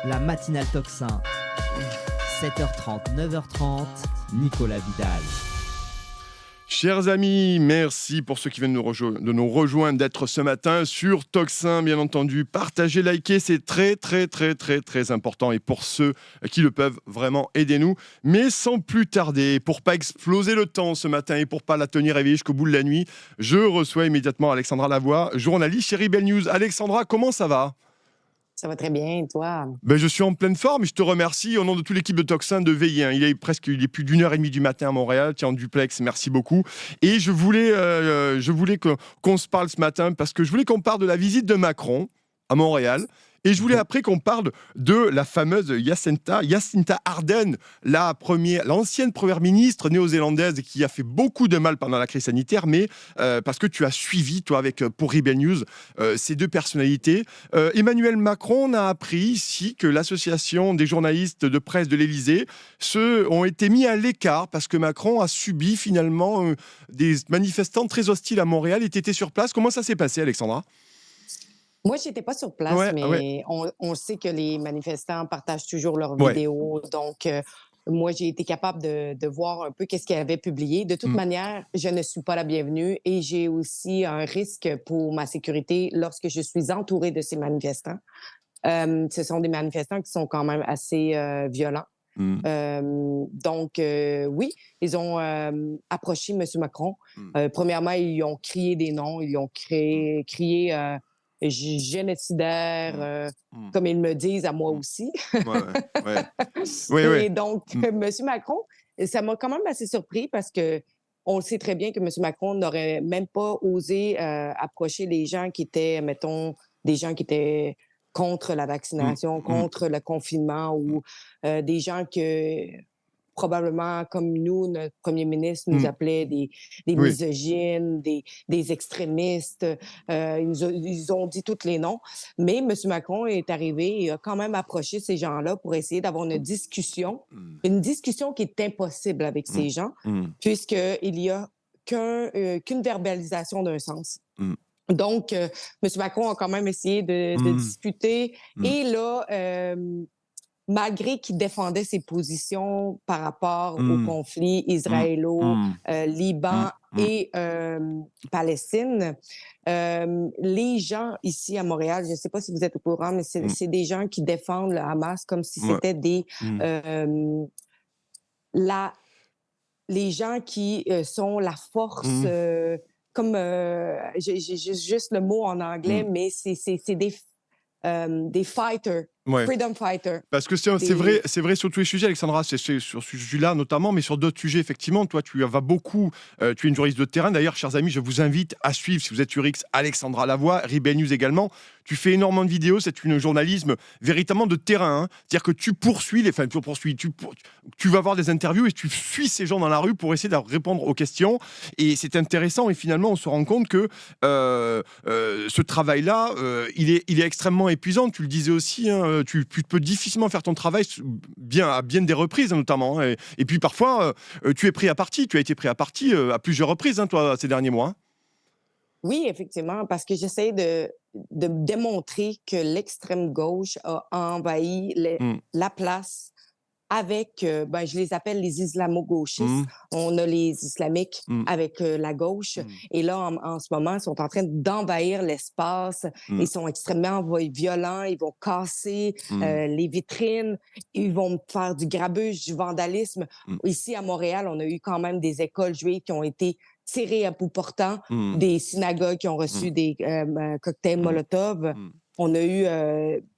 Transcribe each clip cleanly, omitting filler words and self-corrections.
La matinale Tocsin. 7h30, 9h30, Nicolas Vidal. Chers amis, merci pour ceux qui viennent de nous rejoindre, d'être ce matin sur Tocsin, bien entendu. Partagez, likez, c'est très important. Et pour ceux qui le peuvent, vraiment, aidez-nous. Mais sans plus tarder, pour pas exploser le temps ce matin et pour pas la tenir éveillée jusqu'au bout de la nuit, je reçois immédiatement Alexandra Lavoie, journaliste chez Rebel News. Alexandra, comment ça va ? Ça va très bien, et toi? Je suis en pleine forme et je te remercie au nom de toute l'équipe de Tocsin de veiller. Il est plus d'1h30 du matin à Montréal. Tu es en duplex, merci beaucoup. Et je voulais qu'on se parle ce matin parce que je voulais qu'on parle de la visite de Macron à Montréal. Et je voulais après qu'on parle de la fameuse Jacinda Ardern, l'ancienne première ministre néo-zélandaise qui a fait beaucoup de mal pendant la crise sanitaire, mais parce que tu as suivi, toi, pour Rebel News, ces deux personnalités. Emmanuel Macron a appris ici que l'association des journalistes de presse de l'Élysée ont été mis à l'écart parce que Macron a subi finalement des manifestants très hostiles à Montréal et tu étais sur place. Comment ça s'est passé, Alexandra ? Moi, je n'étais pas sur place, mais on sait que les manifestants partagent toujours leurs vidéos. Donc, moi, j'ai été capable de voir un peu qu'est-ce qu'ils avaient publié. De toute manière, je ne suis pas la bienvenue et j'ai aussi un risque pour ma sécurité lorsque je suis entourée de ces manifestants. Ce sont des manifestants qui sont quand même assez violents. Donc, oui, ils ont approché M. Macron. Premièrement, ils ont crié des noms, ils ont crié génocidaire, comme ils me disent à moi aussi. Et donc, M. Macron, ça m'a quand même assez surpris parce que on le sait très bien que M. Macron n'aurait même pas osé approcher les gens qui étaient, mettons, des gens qui étaient contre la vaccination, contre le confinement ou des gens que probablement, comme nous, notre premier ministre nous appelait des misogynes, des extrémistes. Ils ont dit tous les noms. Mais M. Macron est arrivé et a quand même approché ces gens-là pour essayer d'avoir une discussion qui est impossible avec ces gens, puisqu'il n'y a qu'une verbalisation d'un sens. Donc, M. Macron a quand même essayé de discuter. Et là, malgré qu'il défendait ses positions par rapport au conflit israélo-Liban et Palestine, les gens ici à Montréal, je ne sais pas si vous êtes au courant, mais c'est des gens qui défendent le Hamas comme si c'était les gens qui sont la force... comme j'ai juste le mot en anglais, mais c'est des fighters, freedom fighters. Parce que c'est vrai sur tous les sujets, Alexandra, c'est sur ce sujet-là notamment, mais sur d'autres sujets, effectivement, toi, tu vas beaucoup, tu es une journaliste de terrain. D'ailleurs, chers amis, je vous invite à suivre, si vous êtes sur X, Alexandra Lavoie, Rebel News également. Tu fais énormément de vidéos, c'est une journalisme véritablement de terrain. C'est-à-dire que tu vas voir des interviews et tu suis ces gens dans la rue pour essayer de répondre aux questions. Et c'est intéressant. Et finalement, on se rend compte que ce travail-là, il est extrêmement épuisant. Tu le disais aussi, tu peux difficilement faire ton travail à bien des reprises, notamment. Et puis parfois, tu es pris à partie. Tu as été pris à partie à plusieurs reprises, toi, ces derniers mois. Oui, effectivement, parce que j'essaie de démontrer que l'extrême gauche a envahi la place avec, je les appelle les islamo-gauchistes. On a les islamiques avec la gauche. Et là, en ce moment, ils sont en train d'envahir l'espace. Ils sont extrêmement violents. Ils vont casser les vitrines. Ils vont faire du grabuge, du vandalisme. Ici, à Montréal, on a eu quand même des écoles juives qui ont été tirées à bout portant, des synagogues qui ont reçu des cocktails Molotov. On a eu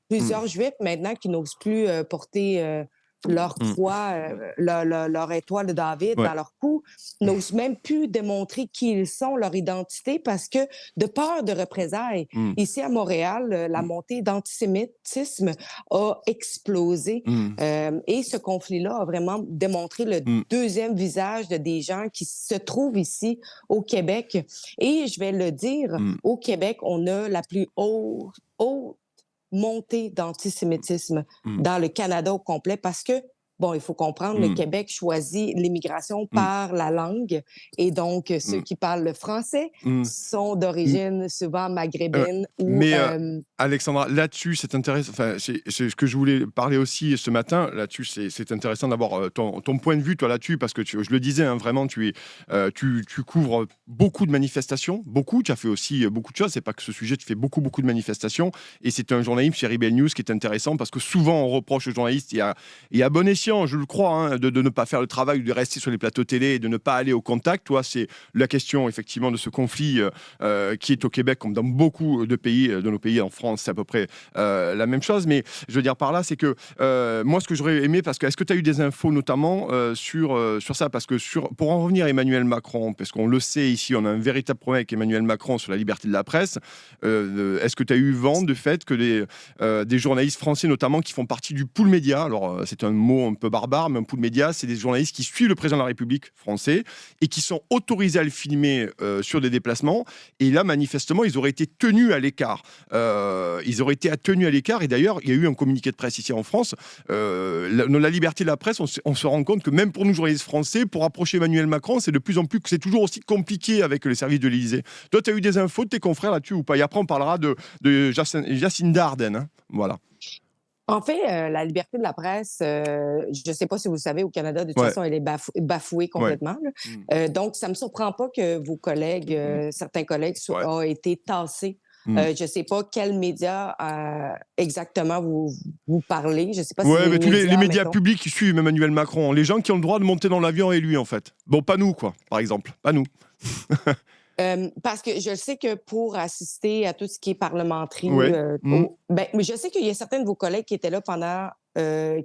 plusieurs juifs maintenant qui n'osent plus porter leur croix, leur étoile de David dans leur cou, n'osent même plus démontrer qui ils sont, leur identité, parce que de peur de représailles. Ici à Montréal, la montée d'antisémitisme a explosé. Et ce conflit-là a vraiment démontré le deuxième visage de des gens qui se trouvent ici au Québec. Et je vais le dire, au Québec, on a la plus haute montée d'antisémitisme dans le Canada au complet parce que bon, il faut comprendre, le Mm. Québec choisit l'immigration Mm. par la langue. Et donc, ceux Mm. qui parlent le français Mm. sont Mm. d'origine souvent Euh, maghrébine ou... mais Alexandra, là-dessus, c'est intéressant. Enfin, c'est ce que je voulais parler aussi ce matin. Là-dessus, c'est intéressant d'avoir ton point de vue, toi, là-dessus, parce que je le disais, hein, vraiment, tu couvres beaucoup de manifestations, beaucoup. Tu as fait aussi beaucoup de choses. C'est pas que ce sujet, tu fais beaucoup de manifestations. Et c'est un journalisme chez Rebel News qui est intéressant parce que souvent, on reproche aux journalistes, et à bon escient, je le crois, hein, de ne pas faire le travail, de rester sur les plateaux télé et de ne pas aller au contact. Toi, c'est la question, effectivement, de ce conflit qui est au Québec, comme dans beaucoup de pays, de nos pays en France, c'est à peu près la même chose. Mais je veux dire par là, c'est que moi, ce que j'aurais aimé, parce que est-ce que tu as eu des infos notamment sur ça? Parce que pour en revenir à Emmanuel Macron, parce qu'on le sait ici, on a un véritable problème avec Emmanuel Macron sur la liberté de la presse. Est-ce que tu as eu vent du fait que des journalistes français, notamment, qui font partie du pool média, alors c'est un mot un peu barbare, mais un pool média, c'est des journalistes qui suivent le président de la République français et qui sont autorisés à le filmer sur des déplacements. Et là, manifestement, ils auraient été tenus à l'écart. Tenus à l'écart. Et d'ailleurs, il y a eu un communiqué de presse ici en France. La liberté de la presse, on se rend compte que même pour nous, journalistes français, pour approcher Emmanuel Macron, c'est toujours aussi compliqué avec les services de l'Élysée. Toi, tu as eu des infos de tes confrères là-dessus ou pas? Et après, on parlera de Jacinda Ardern. Hein. Voilà. En fait, la liberté de la presse, je ne sais pas si vous le savez, au Canada, de toute Ouais. façon, elle est bafouée complètement. Ouais. Donc, ça ne me surprend pas que vos collègues, certains collègues, aient été tassés. Je ne sais pas quels médias exactement vous parlez. Je ne sais pas si Ouais, mais tous les médias mettons. publics qui suivent Emmanuel Macron, les gens qui ont le droit de monter dans l'avion et lui, en fait. Bon, pas nous, quoi, par exemple. Pas nous. Parce que je sais que pour assister à tout ce qui est parlementerie, Ouais. mais je sais qu'il y a certains de vos collègues qui étaient là pendant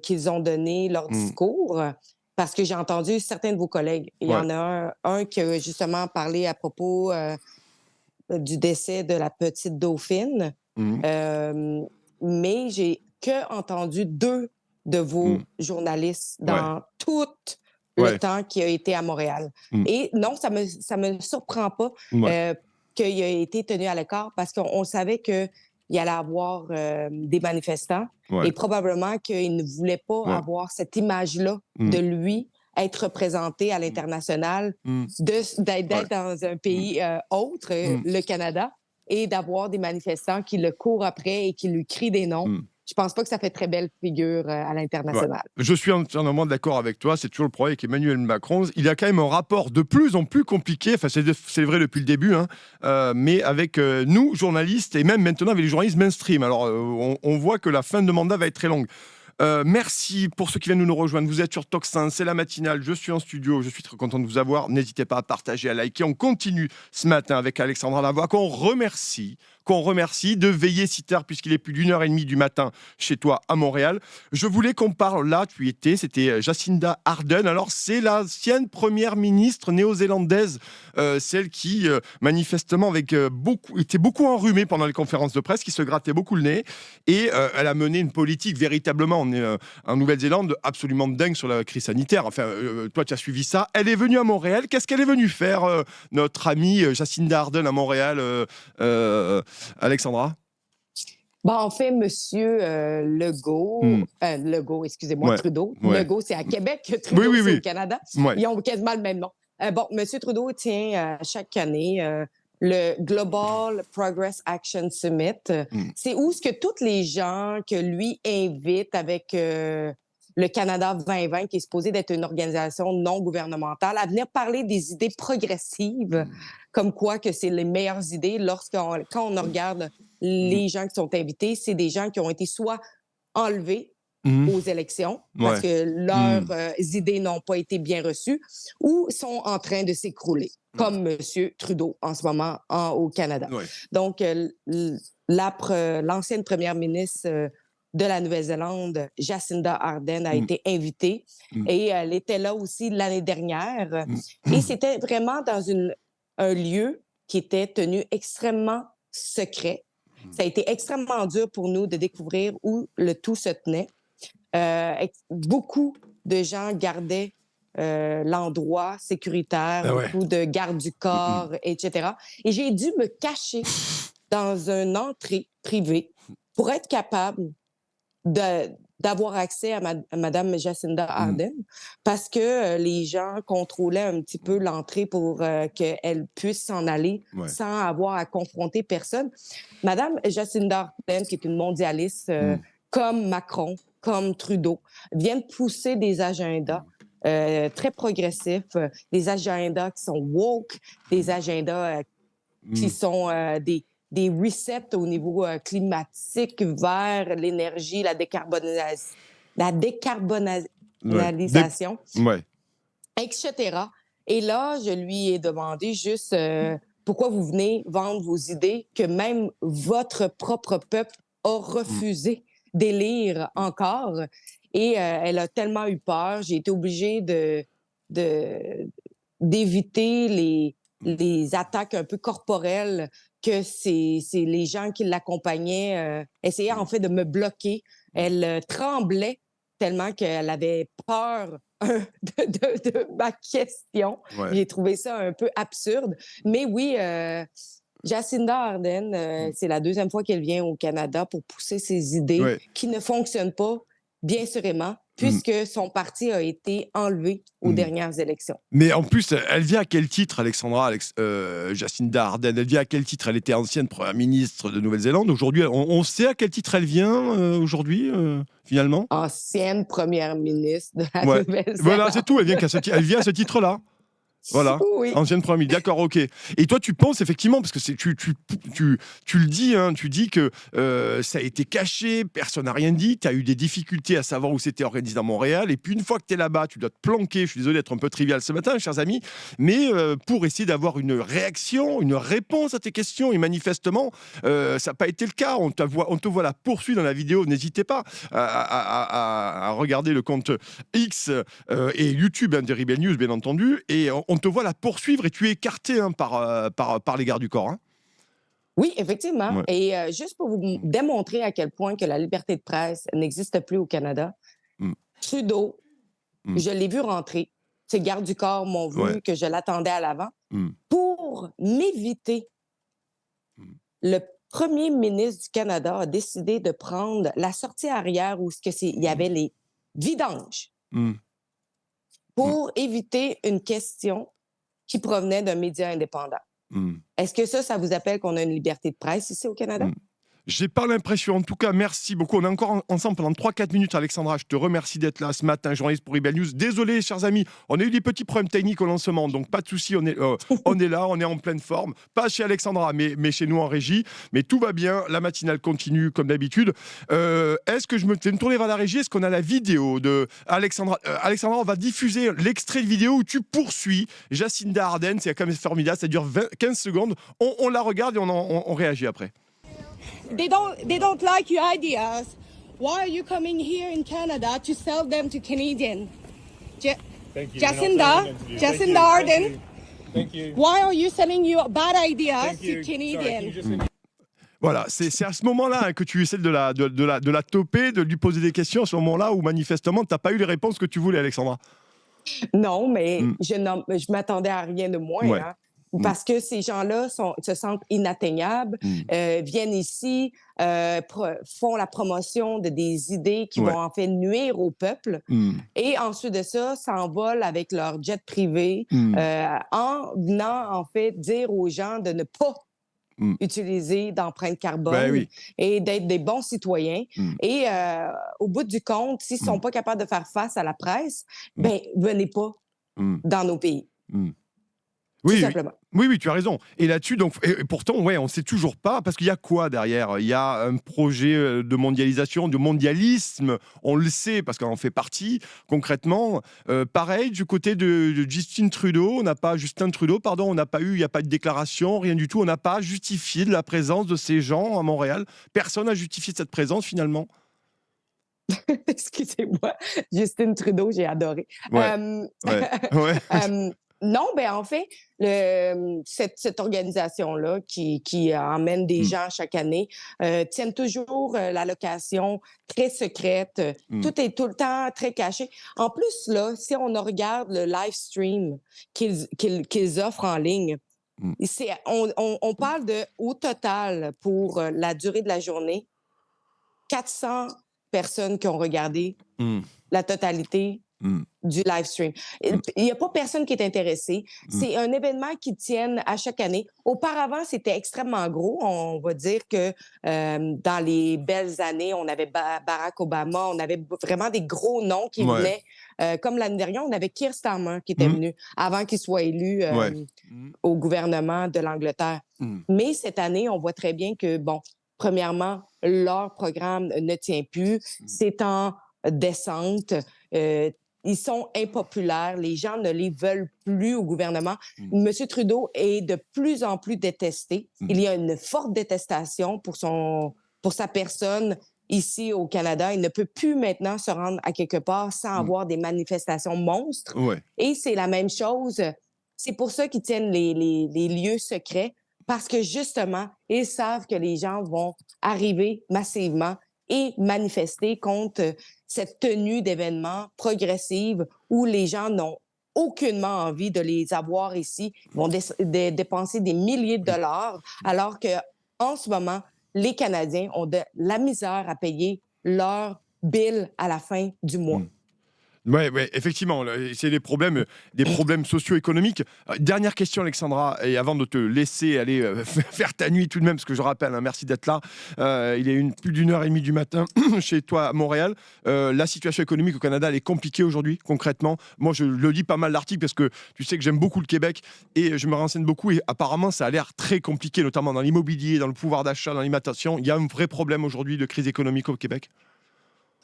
qu'ils ont donné leur discours, parce que j'ai entendu certains de vos collègues. Il y en a un qui a justement parlé à propos du décès de la petite Dauphine, mais j'ai entendu 2 de vos journalistes dans toute le temps qui a été à Montréal. Et non, ça me surprend pas qu'il ait été tenu à l'écart parce qu'on savait qu'il allait avoir des manifestants et probablement qu'il ne voulait pas avoir cette image-là de lui être représenté à l'international, d'être dans un pays autre, le Canada, et d'avoir des manifestants qui le courent après et qui lui crient des noms. Je pense pas que ça fait très belle figure à l'international. Ouais. Je suis entièrement d'accord avec toi. C'est toujours le problème avec Emmanuel Macron. Il a quand même un rapport de plus en plus compliqué. Enfin, c'est vrai depuis le début, hein, mais avec nous, journalistes, et même maintenant avec les journalistes mainstream. Alors, on voit que la fin de mandat va être très longue. Merci pour ceux qui viennent nous rejoindre. Vous êtes sur Toxin, c'est la matinale. Je suis en studio, je suis très content de vous avoir. N'hésitez pas à partager, à liker. On continue ce matin avec Alexandra Lavoie, qu'on remercie de veiller si tard, puisqu'il est plus d'1h30 du matin chez toi à Montréal. Je voulais qu'on parle là, c'était Jacinda Ardern. Alors, c'est l'ancienne première ministre néo-zélandaise, celle qui, manifestement, était beaucoup enrhumée pendant les conférences de presse, qui se grattait beaucoup le nez. Et elle a mené une politique véritablement, on est en Nouvelle-Zélande, absolument dingue sur la crise sanitaire. Enfin, toi, tu as suivi ça. Elle est venue à Montréal. Qu'est-ce qu'elle est venue faire, notre amie Jacinda Ardern à Montréal, Alexandra? En fait, monsieur Legault, excusez-moi, Trudeau. Legault, c'est à Québec, Trudeau, c'est au Canada. Ils ont quasiment le même nom. Monsieur Trudeau tient chaque année le Global Progress Action Summit. C'est où ce que tous les gens que lui invite avec le Canada 2020, qui est supposé d'être une organisation non gouvernementale, à venir parler des idées progressives, comme quoi que c'est les meilleures idées quand on regarde les gens qui sont invités, c'est des gens qui ont été soit enlevés aux élections parce que leurs idées n'ont pas été bien reçues ou sont en train de s'écrouler, comme M. Trudeau en ce moment au Canada. Donc, l'ancienne première ministre de la Nouvelle-Zélande, Jacinda Ardern, a été invitée et elle était là aussi l'année dernière. Et c'était vraiment dans un lieu qui était tenu extrêmement secret. Ça a été extrêmement dur pour nous de découvrir où le tout se tenait. Beaucoup de gens gardaient l'endroit sécuritaire, beaucoup de gardes du corps, etc. Et j'ai dû me cacher dans une entrée privée pour être capable d'avoir accès à Mme Jacinda Ardern parce que les gens contrôlaient un petit peu l'entrée pour qu'elle puisse s'en aller sans avoir à confronter personne. Mme Jacinda Ardern, qui est une mondialiste comme Macron, comme Trudeau, vient de pousser des agendas très progressifs, des agendas qui sont woke, des agendas qui sont des resets au niveau climatique vers l'énergie, la décarbonisation, etc. Et là, je lui ai demandé juste pourquoi vous venez vendre vos idées que même votre propre peuple a refusé d'élire encore. Et elle a tellement eu peur, j'ai été obligée d'éviter les attaques un peu corporelles que c'est les gens qui l'accompagnaient essayaient en fait de me bloquer. Elle tremblait tellement qu'elle avait peur de ma question. J'ai trouvé ça un peu absurde. Mais oui, Jacinda Ardern, c'est la deuxième fois qu'elle vient au Canada pour pousser ses idées qui ne fonctionnent pas, bien sûrement, puisque son parti a été enlevé aux dernières élections. Mais en plus, elle vient à quel titre, Jacinda Ardern? Elle vient à quel titre? Elle était ancienne première ministre de Nouvelle-Zélande. Aujourd'hui, on sait à quel titre elle vient aujourd'hui, finalement? Ancienne première ministre de la Nouvelle-Zélande. Voilà, c'est tout. Elle vient à ce titre-là. Voilà, ancienne première ministre. D'accord, ok. Et toi, tu penses effectivement, parce que tu le dis, hein, tu dis que ça a été caché, personne n'a rien dit, tu as eu des difficultés à savoir où c'était organisé à Montréal, et puis une fois que tu es là-bas, tu dois te planquer, je suis désolé d'être un peu trivial ce matin, chers amis, mais pour essayer d'avoir une réaction, une réponse à tes questions, et manifestement, ça n'a pas été le cas. On te voit la poursuite dans la vidéo, n'hésitez pas à regarder le compte X et YouTube de Rebel News, bien entendu, et on te voit la poursuivre et tu es écarté par les gardes du corps. Hein. Oui, effectivement. Et juste pour vous démontrer à quel point que la liberté de presse n'existe plus au Canada, Trudeau, je l'ai vu rentrer. Ses gardes du corps m'ont vu que je l'attendais à l'avant. Pour m'éviter, le premier ministre du Canada a décidé de prendre la sortie arrière où il y avait les vidanges. Pour éviter une question qui provenait d'un média indépendant. Est-ce que ça vous appelle qu'on a une liberté de presse ici au Canada? J'ai pas l'impression. En tout cas, merci beaucoup. On est encore ensemble pendant 3-4 minutes, Alexandra. Je te remercie d'être là ce matin, journaliste pour Rebel News. Désolé, chers amis, on a eu des petits problèmes techniques au lancement, donc pas de souci. On est là, on est en pleine forme. Pas chez Alexandra, mais chez nous en régie. Mais tout va bien. La matinale continue comme d'habitude. Est-ce que je me fais me tourner vers la régie? Est-ce qu'on a la vidéo de Alexandra? Alexandra, on va diffuser l'extrait de vidéo où tu poursuis Jacinda Ardern. C'est quand même formidable. Ça dure 15 secondes. On la regarde et on réagit après. They don't like your ideas. Why are you coming here in Canada to sell them to Canadians? Jacinda Ardern. Thank you. Why are you selling your bad ideas to Canadians? Voilà, c'est à ce moment-là que tu essaies de la toper, de lui poser des questions, à ce moment-là où manifestement tu n'as pas eu les réponses que tu voulais, Alexandra. Non, mais je m'attendais à rien de moins. Hein. Parce que ces gens-là se sentent inatteignables, viennent ici, font la promotion de des idées qui vont en fait nuire au peuple. Et ensuite de ça, s'envolent avec leur jet privé en venant en fait dire aux gens de ne pas utiliser d'empreinte carbone et d'être des bons citoyens. Et au bout du compte, s'ils ne sont pas capables de faire face à la presse, ben venez pas dans nos pays. Oui, tu as raison. Et là-dessus, donc, et pourtant, on ne sait toujours pas, parce qu'il y a quoi derrière? Il y a un projet de mondialisation, de mondialisme, on le sait, parce qu'on en fait partie, concrètement. Pareil, du côté de Justin Trudeau, il n'y a pas eu, il n'y a pas de déclaration, rien du tout, on n'a pas justifié de la présence de ces gens à Montréal. Personne n'a justifié de cette présence, finalement. Excusez-moi, Justin Trudeau, j'ai adoré. Non, ben en fait, cette organisation-là qui emmène des gens chaque année tiennent toujours la location très secrète. Tout est tout le temps très caché. En plus, là, si on regarde le live stream qu'ils offrent en ligne, on parle de, au total, pour la durée de la journée, 400 personnes qui ont regardé la totalité du live stream. Il n'y a pas personne qui est intéressé. C'est un événement qui tienne à chaque année. Auparavant, c'était extrêmement gros. On va dire que dans les belles années, on avait Barack Obama, on avait vraiment des gros noms qui venaient. Comme l'année dernière, on avait Keir Starmer qui était venu avant qu'il soit élu au gouvernement de l'Angleterre. Mais cette année, on voit très bien que, bon, premièrement, leur programme ne tient plus. C'est en descente. Ils sont impopulaires. Les gens ne les veulent plus au gouvernement. M. Trudeau est de plus en plus détesté. Il y a une forte détestation pour sa personne ici au Canada. Il ne peut plus maintenant se rendre à quelque part sans avoir des manifestations monstres. Et c'est la même chose. C'est pour ça qu'ils tiennent les lieux secrets, parce que justement, ils savent que les gens vont arriver massivement et manifester contre cette tenue d'événements progressive où les gens n'ont aucunement envie de les avoir ici. Ils vont dépenser des milliers de dollars, alors qu'en ce moment, les Canadiens ont de la misère à payer leur bill à la fin du mois. Oui, effectivement, c'est des problèmes socio-économiques. Dernière question, Alexandra, et avant de te laisser aller faire ta nuit tout de même, parce que je rappelle, hein, merci d'être là. Il est plus d'1h30 du matin chez toi à Montréal. La situation économique au Canada, elle est compliquée aujourd'hui, concrètement. Moi, je le lis pas mal d'articles parce que tu sais que j'aime beaucoup le Québec et je me renseigne beaucoup. Et apparemment, ça a l'air très compliqué, notamment dans l'immobilier, dans le pouvoir d'achat, dans l'alimentation. Il y a un vrai problème aujourd'hui de crise économique au Québec.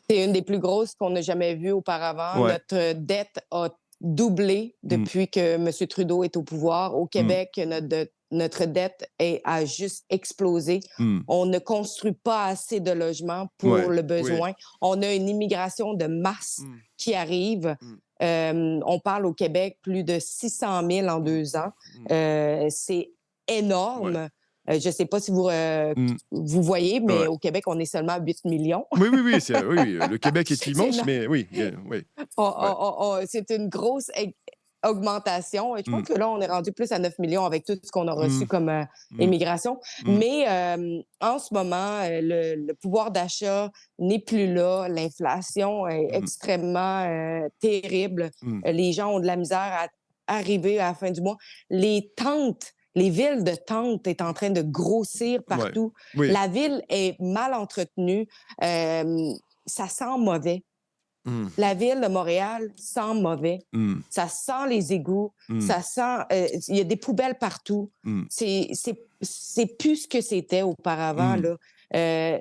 C'est une des plus grosses qu'on n'a jamais vues auparavant. Notre dette a doublé depuis que M. Trudeau est au pouvoir. Au Québec, notre dette a juste explosé. On ne construit pas assez de logements pour le besoin. On a une immigration de masse qui arrive. On parle au Québec plus de 600 000 en 2 ans. C'est énorme. Je ne sais pas si vous voyez, mais au Québec, on est seulement à 8 millions. Oui, le Québec est immense, mais oui. C'est une grosse augmentation. Je pense que là, on est rendu plus à 9 millions avec tout ce qu'on a reçu comme immigration. Mais en ce moment, le pouvoir d'achat n'est plus là. L'inflation est extrêmement terrible. Les gens ont de la misère à arriver à la fin du mois. Les villes de tentes est en train de grossir partout. La ville est mal entretenue. Ça sent mauvais. La ville de Montréal sent mauvais. Ça sent les égouts. Ça sent... Il y a des poubelles partout. C'est plus ce que c'était auparavant. Là.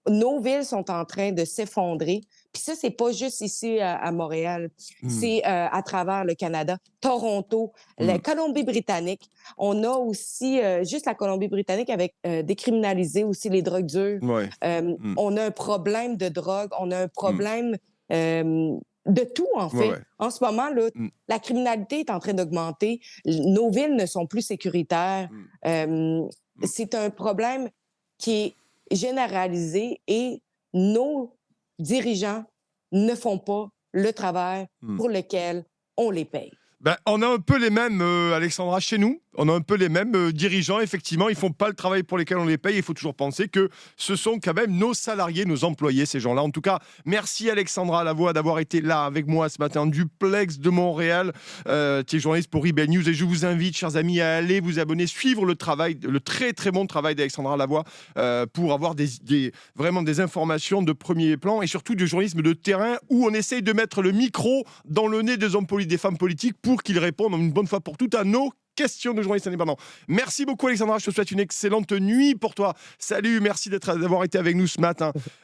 Nos villes sont en train de s'effondrer. Puis ça, c'est pas juste ici à Montréal. C'est à travers le Canada. Toronto, la Colombie-Britannique. On a aussi, juste la Colombie-Britannique, avec décriminalisé aussi les drogues dures. On a un problème de drogue. On a un problème de tout, en fait. En ce moment, là, la criminalité est en train d'augmenter. Nos villes ne sont plus sécuritaires. C'est un problème qui est généralisé et nos dirigeants ne font pas le travail pour lequel on les paye. On a un peu les mêmes, Alexandra, chez nous. On a un peu les mêmes dirigeants, effectivement. Ils ne font pas le travail pour lequel on les paye. Il faut toujours penser que ce sont quand même nos salariés, nos employés, ces gens-là. En tout cas, merci Alexandra Lavoie d'avoir été là avec moi ce matin, duplex de Montréal. Tu es journaliste pour Rebel News et je vous invite, chers amis, à aller vous abonner, suivre le très très bon travail d'Alexandra Lavoie pour avoir vraiment des informations de premier plan et surtout du journalisme de terrain où on essaye de mettre le micro dans le nez des hommes politiques, des femmes politiques pour qu'ils répondent une bonne fois pour toutes à nos questions de journalistes indépendants. Merci beaucoup Alexandra, je te souhaite une excellente nuit pour toi. Salut, merci d'avoir été avec nous ce matin.